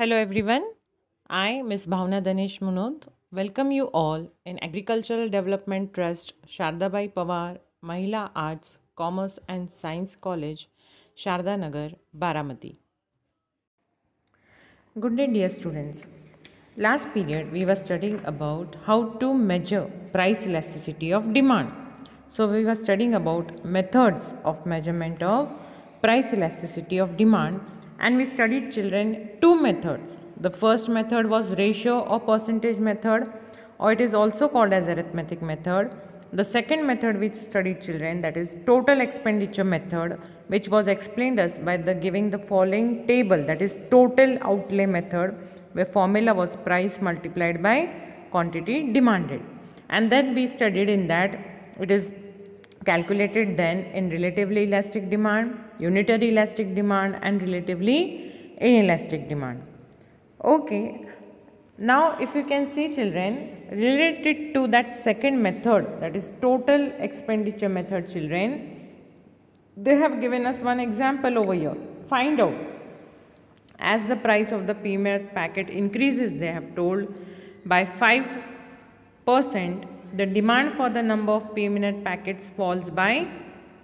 Hello everyone. I, Ms. Bhavna Danesh Munod, welcome you all in Agricultural Development Trust, Shardabai Pawar, Mahila Arts, Commerce and Science College, Sharda Nagar, Baramati. Good day, dear students. Last period we were studying about how to measure price elasticity of demand. So we were studying about methods of measurement of price elasticity of demand, and we studied children two methods. The first method was ratio or percentage method, or it is also called as arithmetic method. The second method which studied children, that is total expenditure method, which was explained us by the giving the following table, that is total outlay method, where formula was price multiplied by quantity demanded. And then we studied in that it is calculated then in relatively elastic demand, unitary elastic demand and relatively inelastic demand. Okay, now if you can see children, related to that second method, that is total expenditure method children, they have given us one example over here. Find out, as the price of the peanut packet increases, they have told, by 5%, the demand for the number of peanut packets falls by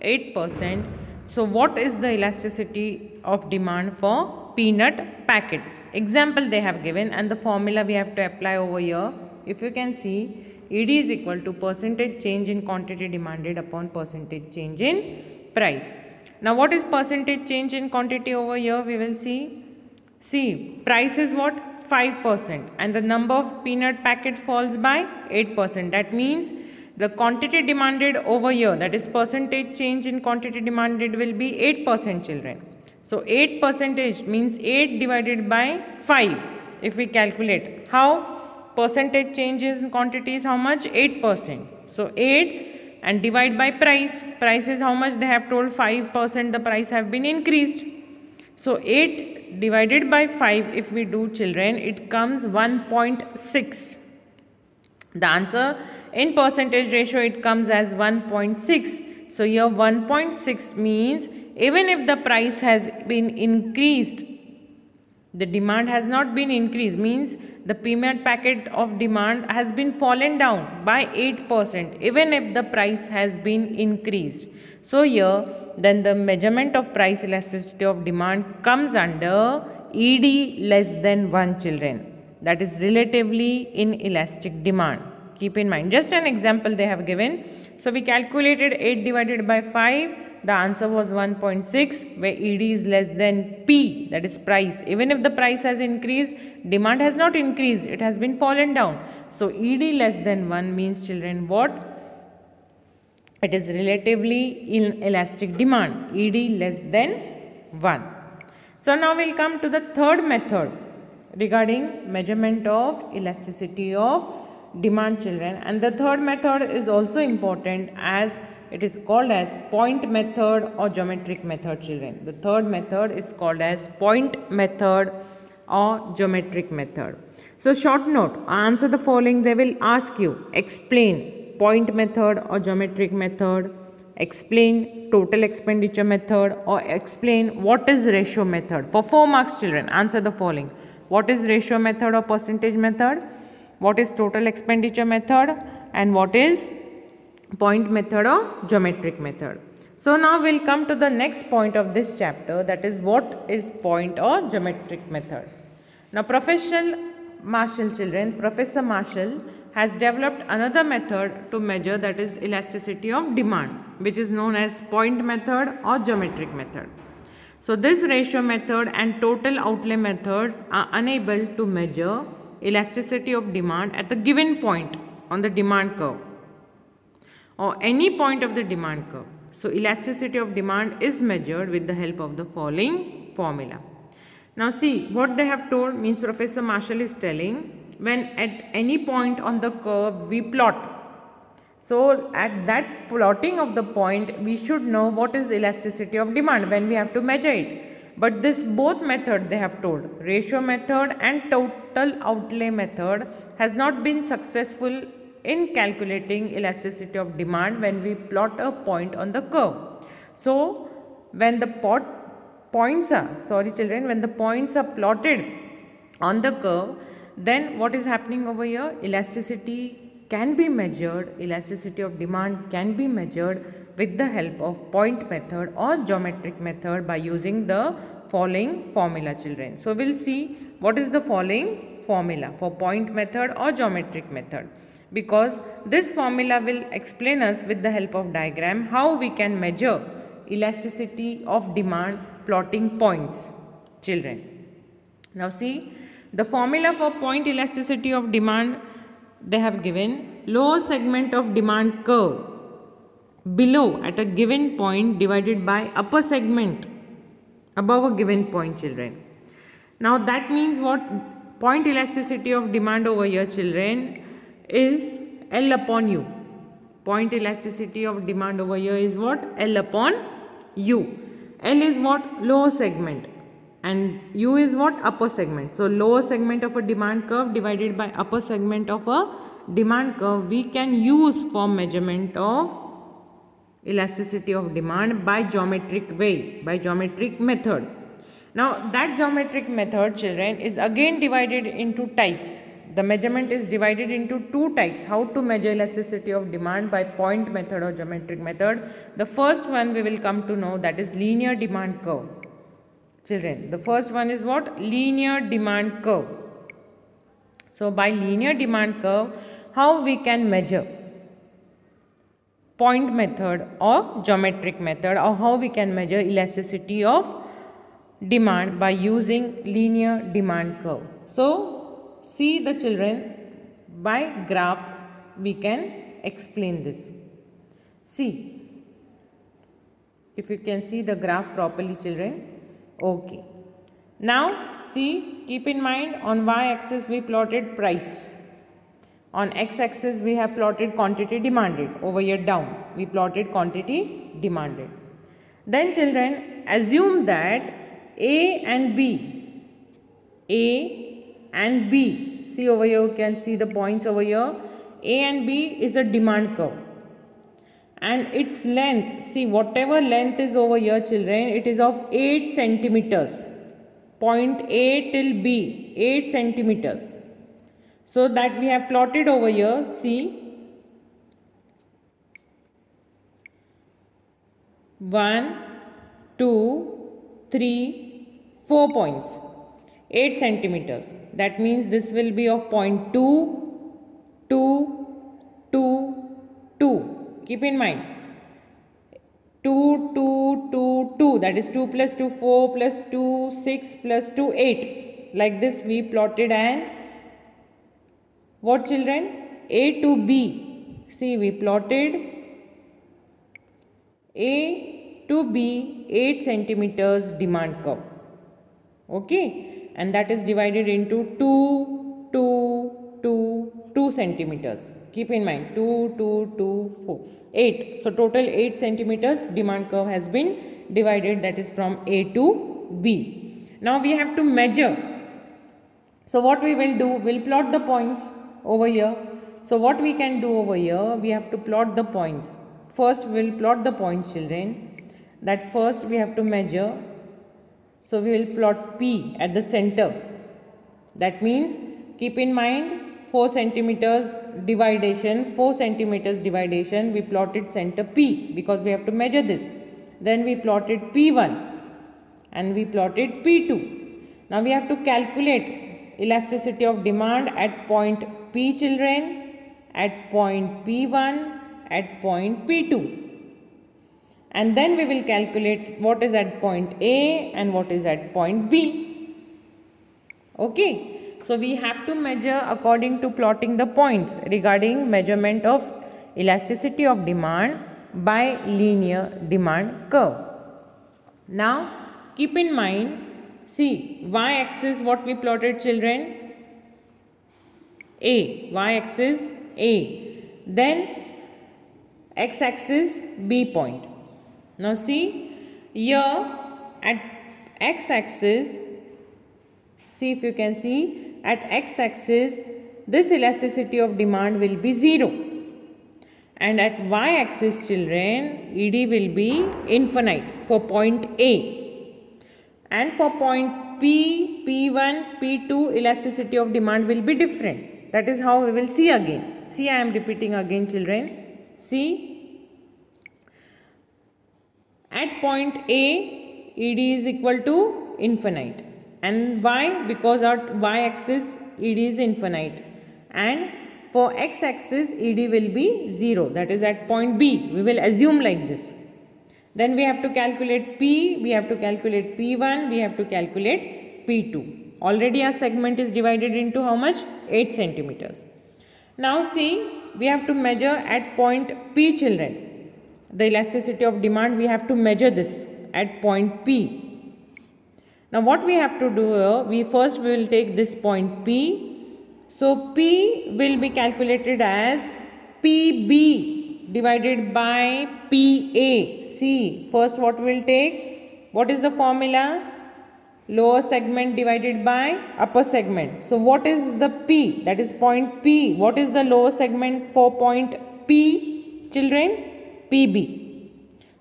8%. So what is the elasticity of demand for peanut packets? Example they have given, and the formula we have to apply over here. If you can see, ED is equal to percentage change in quantity demanded upon percentage change in price. Now what is percentage change in quantity over here? We will see. See, price is what? 5% and the number of peanut packet falls by 8%. That means the quantity demanded over here, that is percentage change in quantity demanded, will be 8% children. So 8 percentage means 8 divided by 5. If we calculate how percentage changes in quantity is how much? 8%. So 8 and divide by price. Price is how much? They have told 5% the price have been increased. So 8 divided by 5, if we do children, it comes 1.6. The answer in percentage ratio, it comes as 1.6. So here 1.6 means even if the price has been increased, the demand has not been increased, means the peanut packet of demand has been fallen down by 8% even if the price has been increased. So here then the measurement of price elasticity of demand comes under ED less than 1 children, that is relatively inelastic demand. Keep in mind, just an example they have given. So we calculated 8 divided by 5, the answer was 1.6, where ED is less than P, that is price. Even if the price has increased, demand has not increased, it has been fallen down. So ED less than 1 means children what? It is relatively inelastic demand, ED less than 1. So now we will come to the third method regarding measurement of elasticity of demand children, and the third method is also important as it is called as point method or geometric method children. The third method is called as point method or geometric method. So short note, answer the following. They will ask you, explain point method or geometric method, explain total expenditure method, or explain what is ratio method. For 4 marks children, answer the following. What is ratio method or percentage method? What is total expenditure method? And what is point method or geometric method? So now we'll come to the next point of this chapter, that is what is point or geometric method. Now Professor Marshall children, Professor Marshall has developed another method to measure, that is elasticity of demand, which is known as point method or geometric method. So this ratio method and total outlay methods are unable to measure elasticity of demand at the given point on the demand curve or any point of the demand curve. So elasticity of demand is measured with the help of the following formula. Now see what they have told, means Professor Marshall is telling, when at any point on the curve we plot. So at that plotting of the point, we should know what is elasticity of demand when we have to measure it. But this both method they have told, ratio method and total outlay method, has not been successful in calculating elasticity of demand when we plot a point on the curve. So when the points are, when the points are plotted on the curve, then what is happening over here? Elasticity can be measured, elasticity of demand can be measured with the help of point method or geometric method by using the following formula, children. So we'll see what is the following formula for point method or geometric method, because this formula will explain us with the help of diagram how we can measure elasticity of demand plotting points, children. Now see, the formula for point elasticity of demand, they have given lower segment of demand curve below at a given point divided by upper segment above a given point, children. Now that means what? Point elasticity of demand over here, children, is L upon U. Point elasticity of demand over here is what? L upon U. L is what? Lower segment, and U is what? Upper segment. So lower segment of a demand curve divided by upper segment of a demand curve we can use for measurement of elasticity of demand by geometric way, by geometric method. Now that geometric method, children, is again divided into types. The measurement is divided into two types. How to measure elasticity of demand by point method or geometric method? The first one we will come to know, that is linear demand curve. Children, the first one is what? Linear demand curve. So by linear demand curve, how we can measure point method or geometric method, or how we can measure elasticity of demand by using linear demand curve. So see the children, by graph we can explain this. See, if you can see the graph properly, children. Okay. Now see, keep in mind, on y-axis we plotted price. On x-axis we have plotted quantity demanded. Over here down we plotted quantity demanded. Then children, assume that A and B, see over here, you can see the points over here. A and B is a demand curve, and its length, see whatever length is over here, children, it is of 8 centimeters. Point A till B, 8 centimeters. So that we have plotted over here, see, 1, 2, 3, 4 points, 8 centimeters. That means this will be of point 2, 2, 2, 2. Keep in mind, 2, 2, 2, 2. That is 2 plus 2, 4 plus 2, 6 plus 2, 8. Like this we plotted, and what, children? A to B. See, we plotted A to B 8 centimeters demand curve. Okay. And that is divided into 2, 2, 2, 2 centimeters. Keep in mind, 2, 2, 2, 4, 8. So total 8 centimeters demand curve has been divided, that is from A to B. Now we have to measure. So what we will do, we'll plot the points over here. So what we can do over here, we have to plot the points. First we will plot the points, children. That first we have to measure. So we will plot P at the center. That means, keep in mind, 4 centimeters dividation, 4 centimeters dividation, we plotted center P because we have to measure this. Then we plotted P1 and we plotted P2. Now we have to calculate elasticity of demand at point P, children, at point P1, at point P2. And then we will calculate what is at point A and what is at point B. Okay. So we have to measure according to plotting the points regarding measurement of elasticity of demand by linear demand curve. Now keep in mind, see, y-axis what we plotted, children? A, y-axis A, then x-axis B point. Now see, here at x-axis, see if you can see, at x-axis this elasticity of demand will be 0, and at y-axis, children, ED will be infinite for point A, and for point P, P1, P2 elasticity of demand will be different. That is how we will see again. See, I am repeating again, children. See, at point A, ED is equal to infinite. And why? Because our y-axis ED is infinite. And for x-axis ED will be 0. That is at point B. We will assume like this. Then we have to calculate P, we have to calculate P1, we have to calculate P2. Already our segment is divided into how much? 8 centimeters. Now see, we have to measure at point P, children. The elasticity of demand, we have to measure this at point P. Now what we have to do here, we will take this point P. So P will be calculated as PB divided by PA. See, first what we will take? What is the formula? Lower segment divided by upper segment. So what is the P? That is point P. What is the lower segment for point P, children? PB.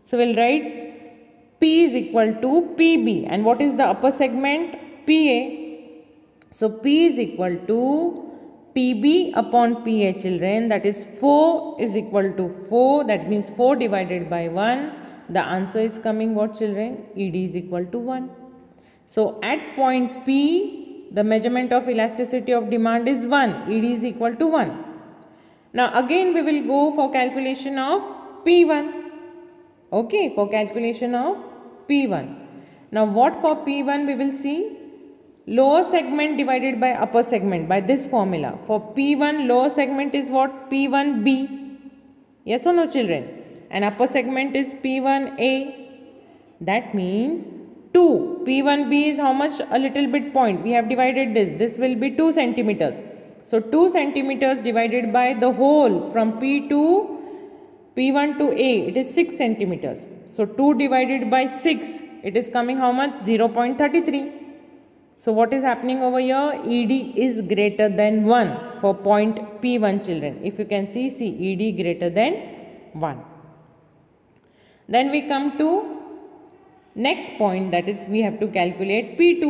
So we will write P is equal to PB. And what is the upper segment? PA. So P is equal to PB upon PA, children. That is 4 is equal to 4. That means 4 divided by 1. The answer is coming what, children? ED is equal to 1. So at point P, the measurement of elasticity of demand is 1. ED is equal to 1. Now again we will go for calculation of P1. Okay, for calculation of P1. Now what for P1 we will see? Lower segment divided by upper segment by this formula. For P1, lower segment is what? P1B. Yes or no, children? And upper segment is P1A. That means 2. P1B is how much? A little bit point. We have divided this. This will be 2 centimeters. So 2 centimeters divided by the whole from P to P1 to A. It is 6 centimeters. So 2 divided by 6. It is coming how much? 0.33. So what is happening over here? ED is greater than 1 for point P1, children. If you can see ED greater than 1. Then we come to next point, that is we have to calculate P2.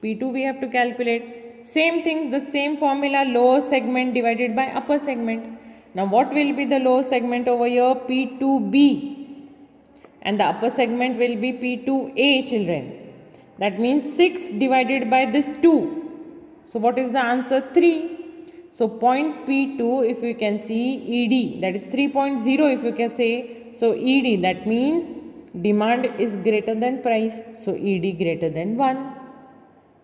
P2 we have to calculate. Same thing, the same formula, lower segment divided by upper segment. Now what will be the lower segment over here? P2B. And the upper segment will be P2A, children. That means 6 divided by this 2. So what is the answer? 3. So point P2, if you can see, ED, that is 3.0 if you can say. So ED, that means demand is greater than price. So ED greater than 1.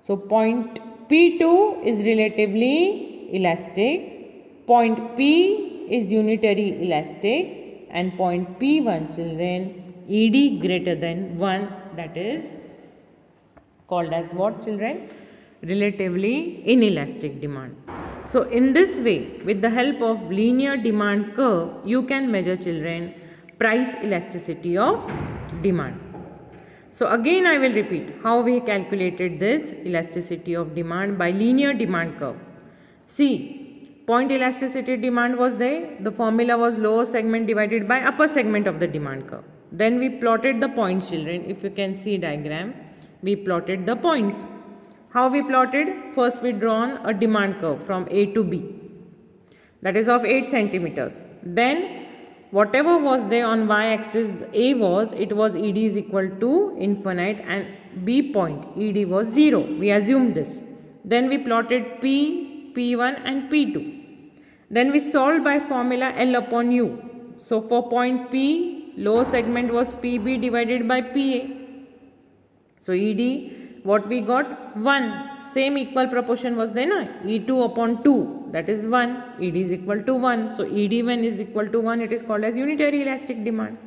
So point P2 is relatively elastic. Point P is unitary elastic. And point P1, children, ED greater than 1. That is called as what, children? Relatively inelastic demand. So in this way, with the help of linear demand curve, you can measure, children, price elasticity of demand. So again I will repeat how we calculated this elasticity of demand by linear demand curve. See, point elasticity demand was there. The formula was lower segment divided by upper segment of the demand curve. Then we plotted the points, children. If you can see diagram, we plotted the points. How we plotted? First we drawn a demand curve from A to B. That is of 8 centimeters. Then whatever was there on y-axis, A was, it was ED is equal to infinite and B point, ED was 0. We assumed this. Then we plotted P, P1 and P2. Then we solved by formula L upon U. So for point P, lower segment was PB divided by PA. So ED, what we got? 1. Same equal proportion was there, na? E2 upon 2, that is 1. ED is equal to 1. So ED1 is equal to 1. It is called as unitary elastic demand.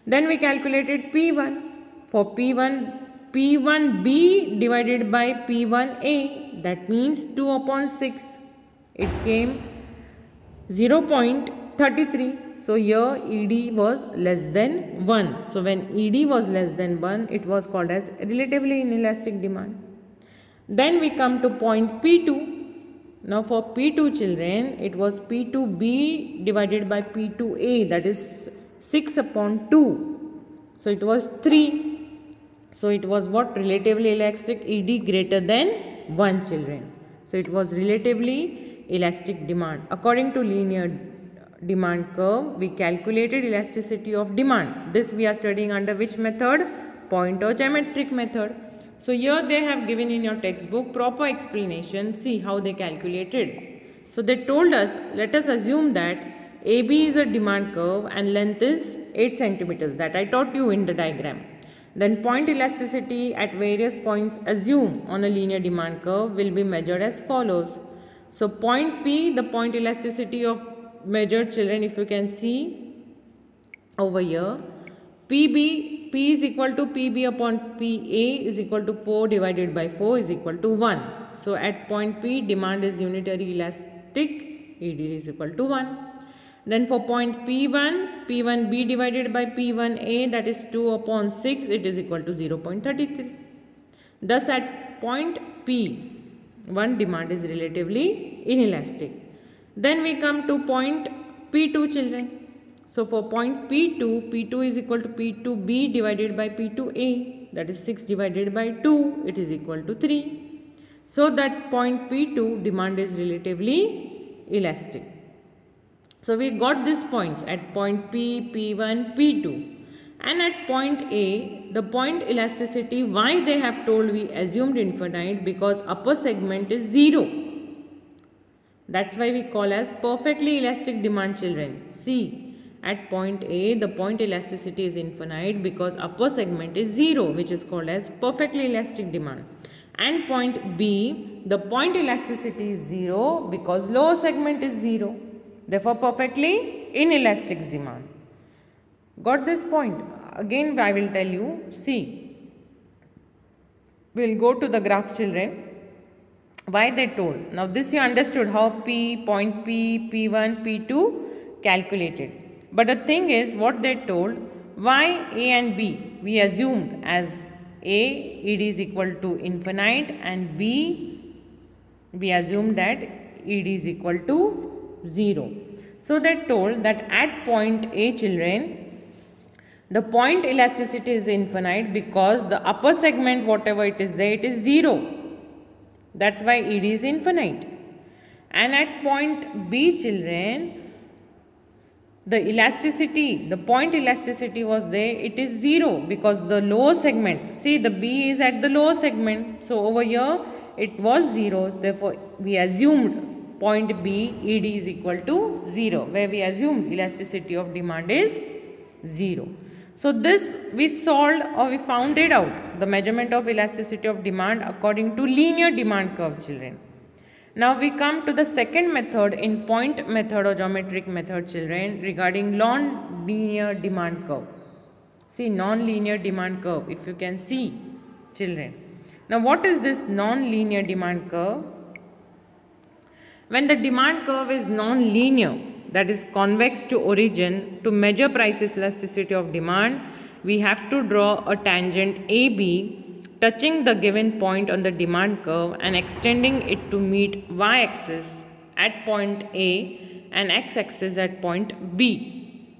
Then we calculated P1. For P1, P1B divided by P1A. That means 2 upon 6. It came 0.33. So here ED was less than 1. So when ED was less than 1, it was called as relatively inelastic demand. Then we come to point P2. Now for P2, children, it was P2B divided by P2A, that is 6 upon 2. So it was 3. So it was what? Relatively elastic, ED greater than 1 children. So it was relatively elastic demand. According to linear demand curve, we calculated elasticity of demand. This we are studying under which method? Point or geometric method. So here they have given in your textbook proper explanation. See how they calculated. So they told us, let us assume that AB is a demand curve and length is 8 centimeters, that I taught you in the diagram. Then point elasticity at various points assumed on a linear demand curve will be measured as follows. So point P, the point elasticity of measured children, if you can see over here, P is equal to PB upon PA is equal to 4 divided by 4 is equal to 1. So at point P, demand is unitary elastic, ED is equal to 1. Then for point P1, P1B divided by P1A, that is 2 upon 6, it is equal to 0.33. Thus at point P1, demand is relatively inelastic. Then we come to point P2 children. So for point P2, P2 is equal to P2B divided by P2A, that is 6 divided by 2, it is equal to 3. So that point P2, demand is relatively elastic. So we got these points at point P, P1, P2. And at point A, the point elasticity, why they have told we assumed infinite? Because upper segment is 0. That's why we call as perfectly elastic demand children. See, at point A, the point elasticity is infinite because upper segment is 0, which is called as perfectly elastic demand. And point B, the point elasticity is 0 because lower segment is 0. Therefore, perfectly inelastic demand. Got this point? Again, I will tell you. See, we'll go to the graph children. Why they told? Now, this you understood how point P, P1, P2 calculated. But the thing is, what they told, why A and B we assumed as A, ED is equal to infinite, and B, we assumed that ED is equal to 0. So they told that at point A children, the point elasticity is infinite because the upper segment, whatever it is there, it is 0. That's why ED is infinite. And at point B children, the elasticity, the point elasticity was there, it is 0 because the lower segment, see the B is at the lower segment. So over here it was 0. Therefore, we assumed point B, ED is equal to 0, where we assumed elasticity of demand is 0. So this we solved or we found it out, the measurement of elasticity of demand according to linear demand curve children. Now we come to the second method in point method or geometric method children regarding non-linear demand curve. See non-linear demand curve, if you can see children. Now what is this non-linear demand curve? When the demand curve is non-linear, that is convex to origin, to measure price elasticity of demand, we have to draw a tangent AB touching the given point on the demand curve and extending it to meet y-axis at point A and x-axis at point B.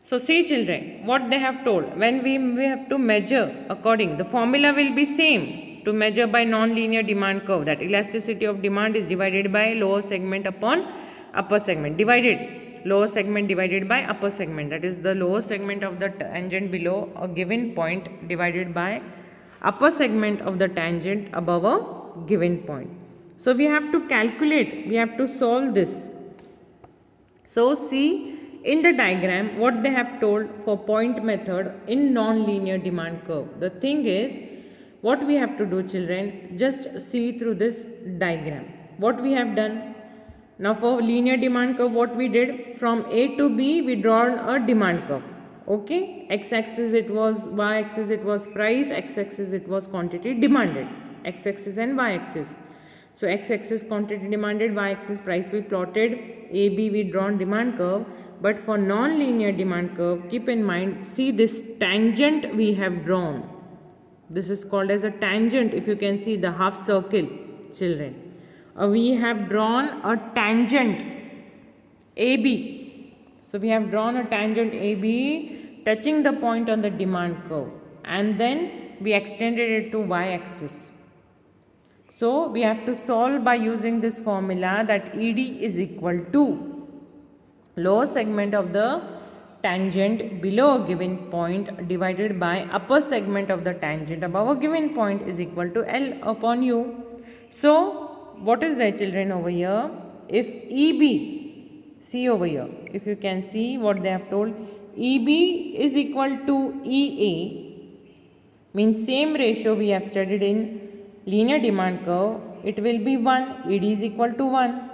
So see children, what they have told, when we have to measure according, the formula will be same to measure by non-linear demand curve, that elasticity of demand is divided by lower segment upon upper segment, lower segment divided by upper segment, that is the lower segment of the tangent below a given point divided by upper segment of the tangent above a given point. So we have to calculate, we have to solve this. So see in the diagram what they have told for point method in non-linear demand curve. The thing is, what we have to do children, just see through this diagram. What we have done, now for linear demand curve what we did, from A to B we drawn a demand curve. Okay, x-axis it was, y-axis it was price, x-axis it was quantity demanded, x-axis and y-axis. So x-axis quantity demanded, y-axis price we plotted, AB we drawn demand curve. But for non-linear demand curve, keep in mind, see this tangent we have drawn. This is called as a tangent, if you can see the half circle children. We have drawn a tangent AB. So we have drawn a tangent AB touching the point on the demand curve. And then we extended it to y-axis. So we have to solve by using this formula that ED is equal to lower segment of the tangent below a given point divided by upper segment of the tangent above a given point is equal to L upon U. So what is there, children, over here? If EB, see over here, if you can see what they have told, EB is equal to EA, means same ratio we have studied in linear demand curve, it will be 1, ED is equal to 1.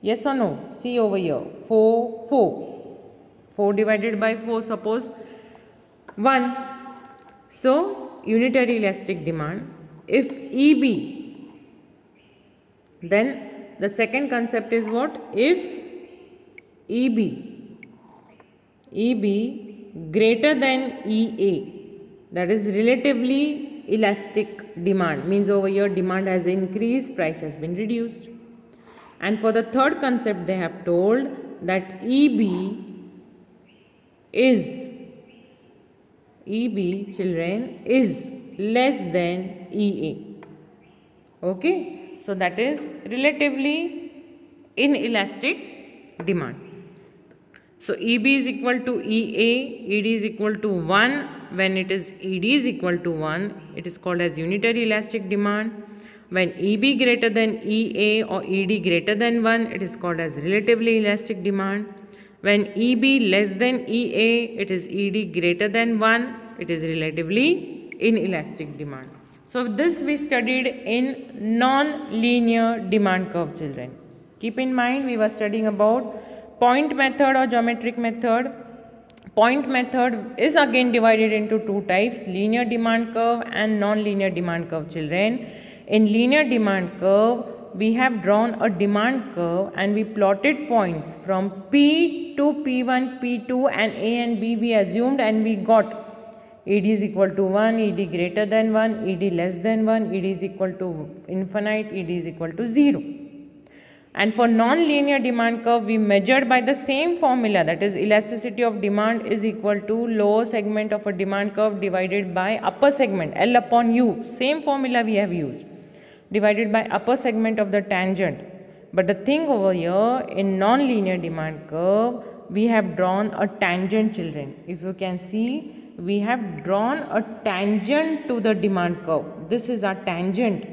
Yes or no? See over here, 4 divided by 4, suppose 1. So unitary elastic demand, if EB, then the second concept is what? If EB greater than EA, that is relatively elastic demand, means over here demand has increased, price has been reduced. And for the third concept they have told that EB, children, is less than EA. Okay, so that is relatively inelastic demand. So EB is equal to EA, ED is equal to 1. When it is ED is equal to 1, it is called as unitary elastic demand. When EB greater than EA or ED greater than 1, it is called as relatively elastic demand. When EB less than EA, it is ED greater than 1, it is relatively inelastic demand. So this we studied in non-linear demand curve, children. Keep in mind we were studying about point method or geometric method. Point method is again divided into two types, linear demand curve and non-linear demand curve, children. In linear demand curve, we have drawn a demand curve and we plotted points from P to P1, P2 and A and B we assumed, and we got ED is equal to 1, ED greater than 1, ED less than 1, ED is equal to infinite, ED is equal to 0. And for non-linear demand curve, we measured by the same formula, that is elasticity of demand is equal to lower segment of a demand curve divided by upper segment, L upon U. Same formula we have used, divided by upper segment of the tangent. But the thing over here, in non-linear demand curve, we have drawn a tangent, children. If you can see, we have drawn a tangent to the demand curve. This is our tangent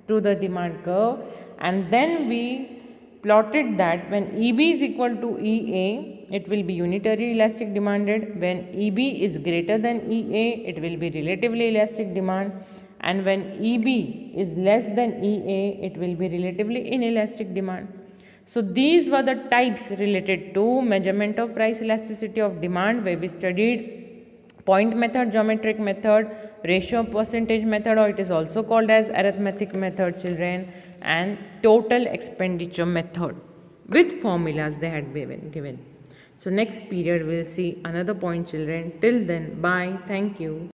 to the demand curve, and then we plotted that when EB is equal to EA, it will be unitary elastic demanded. When EB is greater than EA, it will be relatively elastic demand. And when EB is less than EA, it will be relatively inelastic demand. So these were the types related to measurement of price elasticity of demand, where we studied point method, geometric method, ratio percentage method, or it is also called as arithmetic method, children, and total expenditure method with formulas they had been given. So next period we will see another point, children. Till then, bye. Thank you.